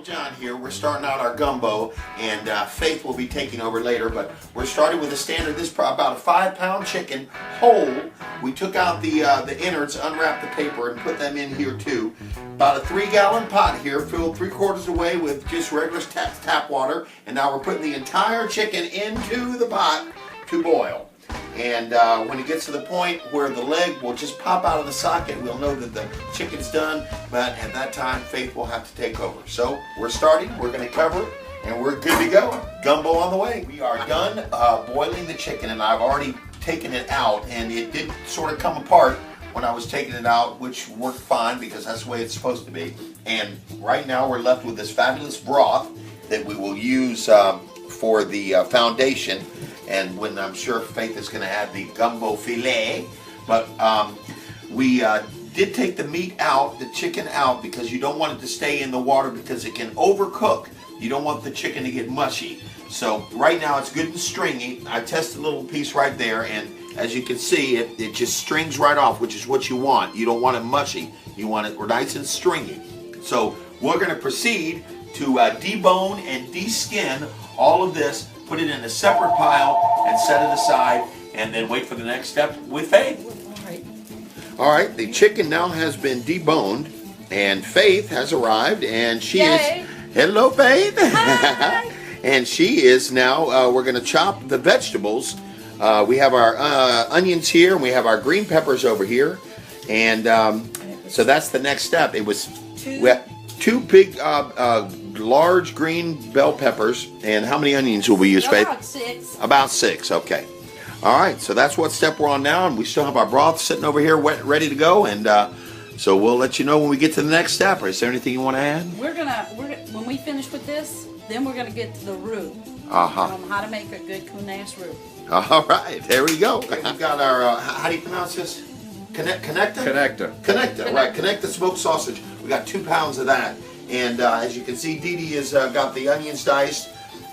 John here. We're starting out our gumbo, and Faith will be taking over later, but we're starting with a standard. This is about a 5-pound chicken whole. We took out the innards, unwrapped the paper, and put them in here too. About a 3-gallon pot here, filled 3/4 away with just regular tap water, and now we're putting the entire chicken into the pot to boil. And when it gets to the point where the leg will just pop out of the socket, we'll know that the chicken's done, but at that time, Faith will have to take over. So we're starting, we're gonna cover it, and we're good to go. Gumbo on the way. We are done boiling the chicken, and I've already taken it out, and it did sort of come apart when I was taking it out, which worked fine because that's the way it's supposed to be. And right now we're left with this fabulous broth that we will use for the foundation. And when I'm sure Faith is going to add the gumbo filet, but we did take the meat out, the chicken out, because you don't want it to stay in the water because it can overcook. You don't want the chicken to get mushy. So right now it's good and stringy. I tested a little piece right there, and as you can see, it just strings right off, which is what you want. You don't want it mushy. You want it nice and stringy. So we're going to proceed to debone and deskin all of this, put it in a separate pile and set it aside, and then wait for the next step with Faith. All right, the chicken now has been deboned, and Faith has arrived, and she is... Hello, Faith. Hi. And she is now, we're going to chop the vegetables. We have our onions here, and we have our green peppers over here, and so that's the next step. It was two big, large green bell peppers, and how many onions will we use, Faith? About 6. About 6, okay. All right, so that's what step we're on now, and we still have our broth sitting over here ready to go, and so we'll let you know when we get to the next step. Is there anything you want to add? We're gonna when we finish with this, then we're gonna get to the roux. Uh-huh. How to make a good CoonAss roux. All right, there we go. We've got our, how do you pronounce this? Connecta? Connecta, right. Connecta smoked sausage. We got 2 pounds of that. And as you can see, Dee Dee has got the onions diced,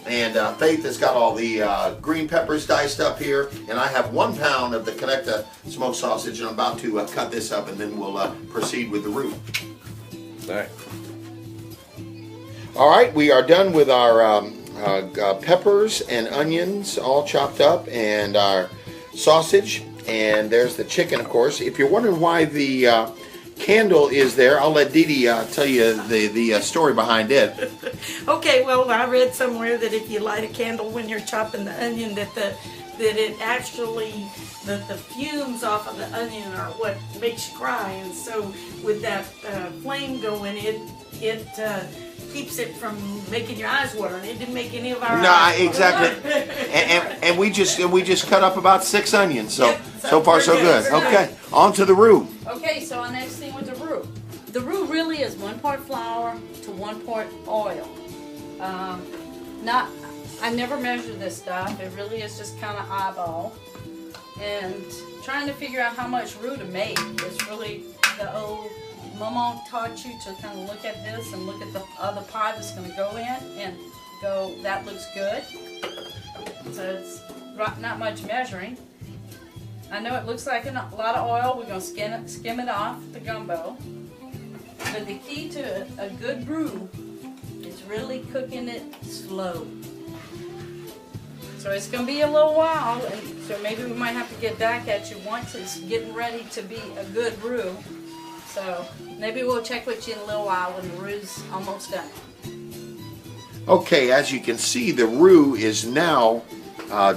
and Faith has got all the green peppers diced up here, and I have 1 pound of the Connecta smoked sausage, and I'm about to cut this up, and then we'll proceed with the roux. All right. All right, we are done with our peppers and onions all chopped up, and our sausage, and there's the chicken, of course. If you're wondering why the candle is there, I'll let Dee Dee tell you the story behind it. Okay, well, I read somewhere that if you light a candle when you're chopping the onion, that it actually, the fumes off of the onion are what makes you cry, and so with that flame going, it keeps it from making your eyes water, and it didn't make any of our eyes water. Exactly. and we just cut up about 6 onions, so so far so good. Okay, on to the roux. Okay, so our next thing with the roux. The roux really is 1 part flour to 1 part oil. I never measure this stuff. It really is just kind of eyeball. And trying to figure out how much roux to make is really the old Mama taught you to kind of look at this and look at the other pie that's going to go in and go, that looks good. So it's not much measuring. I know it looks like a lot of oil. We're going to skim it off the gumbo. But the key to a good roux is really cooking it slow. So it's going to be a little while, and so maybe we might have to get back at you once it's getting ready to be a good roux. So maybe we'll check with you in a little while when the roux's almost done. Okay, as you can see, the roux is now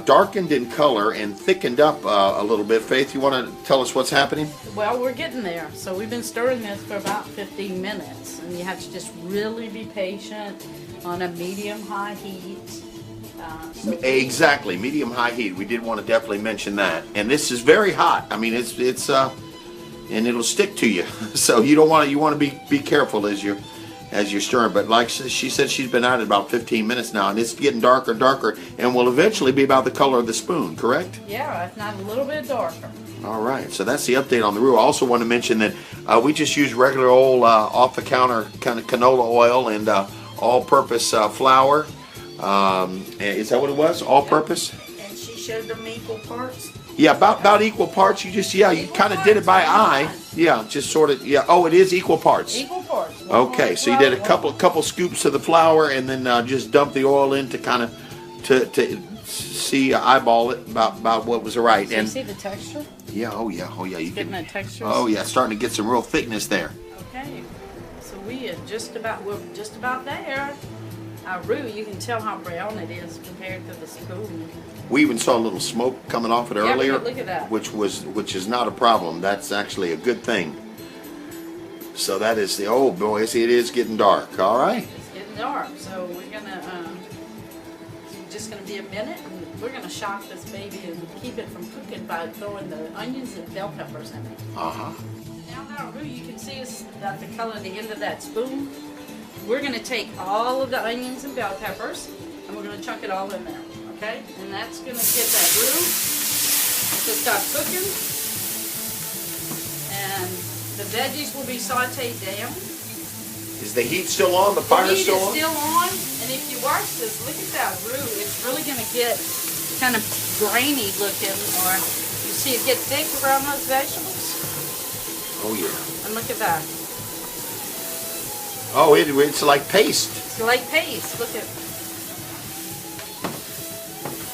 darkened in color and thickened up a little bit. Faith, you want to tell us what's happening? Well, we're getting there. So we've been stirring this for about 15 minutes, and you have to just really be patient on a medium-high heat. Exactly, medium-high heat. We did want to definitely mention that. And this is very hot. I mean, it's and it'll stick to you. So you want to be careful as you're stirring. But like she said, she's been at it about 15 minutes now, and it's getting darker and darker, and will eventually be about the color of the spoon, correct? Yeah, if not a little bit darker. All right, so that's the update on the roux. I also want to mention that we just use regular old off-the-counter kind of canola oil and all-purpose flour. Is that what it was? All-purpose? And she showed them equal parts. Yeah, about equal parts. You just you kind of did it by eye. Yeah, just sort of. Yeah. Oh, it is equal parts. Equal parts. Okay, so you did a couple scoops of the flour, and then just dump the oil in to kind of to see eyeball it about what was right. So and you see the texture? yeah, oh yeah. You Getting that texture. Oh yeah, starting to get some real thickness there. Okay, so we're just about there. Our roux, you can tell how brown it is compared to the spoon. We even saw a little smoke coming off it earlier. Look at that. Which is not a problem. That's actually a good thing. So that is the, oh boy, it is getting dark. All right. It's getting dark, so we're gonna just gonna be a minute, and we're gonna shock this baby and keep it from cooking by throwing the onions and bell peppers in it. Uh-huh. Now that our roux, you can see it's got the color at the end of that spoon. We're gonna take all of the onions and bell peppers, and we're gonna chuck it all in there, okay? And that's gonna get that roux to start cooking, and the veggies will be sauteed down. Is the heat still on? The fire The heat still is on? still on, and if you watch this, look at that roux. It's really gonna get kind of grainy looking, or you see it get thick around those vegetables. Oh yeah. And look at that. Oh, it's like paste. It's like paste. Look at.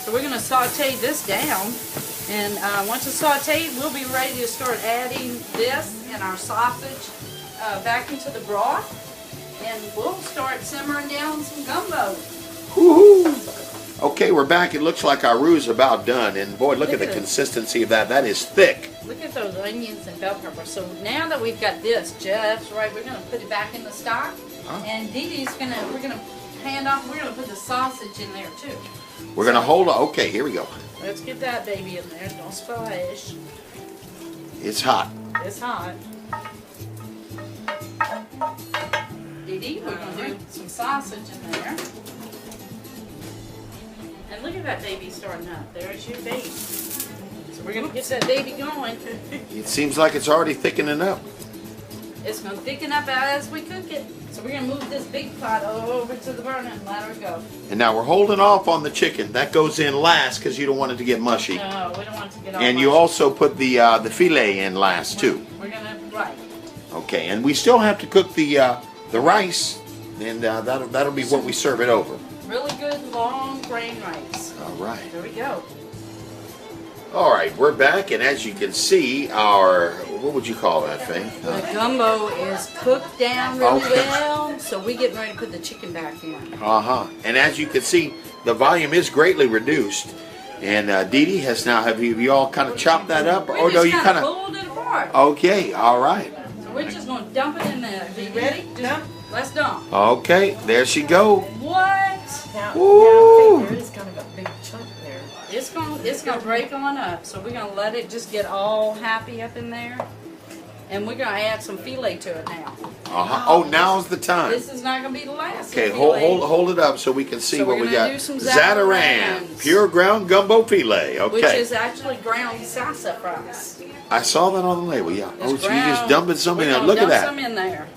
So we're gonna saute this down, and once it's sauteed, we'll be ready to start adding this and our sausage back into the broth, and we'll start simmering down some gumbo. Woohoo! Okay, we're back. It looks like our roux is about done, and boy, look at the consistency of that. That is thick. Look at those onions and bell peppers. So now that we've got this, Jeff's right, we're gonna put it back in the stock, and Dee Dee's we're gonna hand off. We're gonna put the sausage in there too. We're gonna hold on. Okay, here we go. Let's get that baby in there. Don't splash. It's hot. It's hot. Dee Dee, we're gonna do some sausage in there. And look at that baby starting up. There's your baby. So we're gonna get that baby going. It seems like it's already thickening up. It's gonna thicken up as we cook it. So we're gonna move this big pot over to the burner and let her go. And now we're holding off on the chicken. That goes in last because you don't want it to get mushy. No, we don't want it to get all And you mushy. also put the filet in last too. We're gonna, right. Okay, and we still have to cook the rice, and that'll be what we serve it over. Really good long grain rice. All right. There we go. All right, we're back, and as you can see, our, what would you call that, Faith? The gumbo is cooked down really Okay. well, so we're getting ready to put the chicken back in. Uh-huh. And as you can see, the volume is greatly reduced. And Dee Dee has now, have you all kind of chopped that up? We Or no, just you kind kind of of, pulled it apart. okay, all right. So we're just going to dump it in there. Are you ready? Just, let's dump. Okay, there she go. What? Now, Woo! there is kind of a big chunk there. It's gonna break on up. So we're gonna let it just get all happy up in there, and we're gonna add some filet to it now. Uh-huh. Oh, now's the time. This is not gonna be the last. Okay, filet, hold it up so we can see So what we're we gonna got. do some Zataran, Zatarans. pure ground gumbo filet. which Okay, is actually ground sassafras. I saw that on the label. Yeah. Oh, It's so you just ground- dumping some in we're there. gonna Look at dump that. some in there.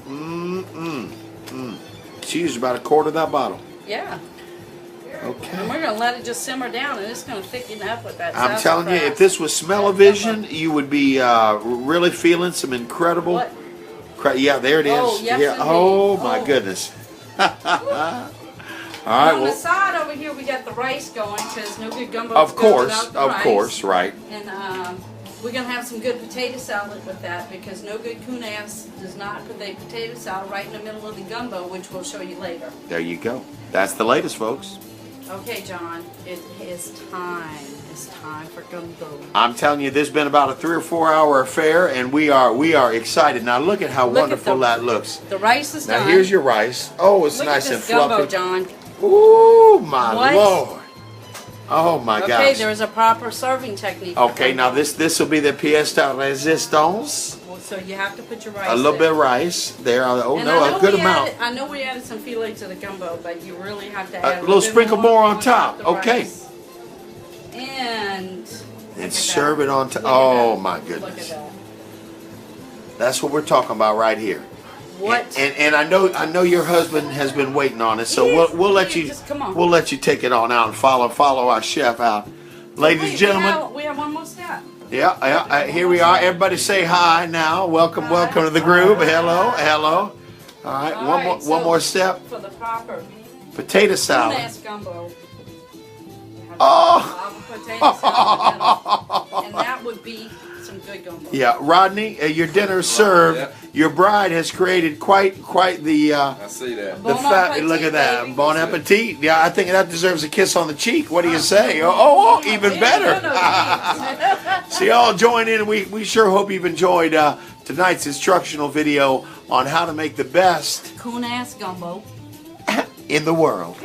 She used about a quarter of that bottle. Yeah. And Okay. we're gonna let it just simmer down, and it's gonna thicken up with that. I'm telling you, if sassafras. this was smell-o-vision, you would be really feeling some incredible. What? Yeah, there it is. Oh, yes, yeah. indeed. Oh my Oh. goodness. All right. On the Well, side over here, we got the rice going because no good gumbo. of course, right. And we're gonna have some good potato salad with that because no good CoonAss does not put the potato salad right in the middle of the gumbo, which we'll show you later. There you go. That's the latest, folks. Okay, John, it is time. It's time for gumbo. I'm telling you, this has been about a 3 or 4 hour affair, and we are excited. Now look at how Look at wonderful the- that looks. The rice is Now done. here's your rice. Oh, it's Look nice at and this gumbo, fluffy. John. Ooh, my What? Lord. Oh my Okay, gosh. there is a proper serving technique. for Okay, now gumbo. this will be the pièce de résistance. Well, so you have to put your rice. A little in. bit of rice there. Oh And no, I a know good we amount. I know we added some filet to the gumbo, but you really have to add A little bit sprinkle more on top. the Okay. rice. And And serve it on top. Look at Oh that. my Look goodness. at that. That's what we're talking about right here. What? And I know your husband has been waiting on it, so Yes, we'll let you just come on. we'll let you take it on out and follow our chef out. Ladies and gentlemen. We have one more step. Yeah, here we are. Everybody say hi now. Welcome to the group. Hello. All right, one more step. For the proper Potato salad. CoonAss Gumbo. Oh! Potato salad, and that would be some good gumbo. Yeah, Rodney, your dinner is served. Yep. Your bride has created quite the I see that. Bon fat. appetit, Look at that, baby. bon appetit. Yeah, I think that deserves a kiss on the cheek. What do you say? Oh, even better. So y'all join in. We sure hope you've enjoyed tonight's instructional video on how to make the best CoonAss Gumbo in the world.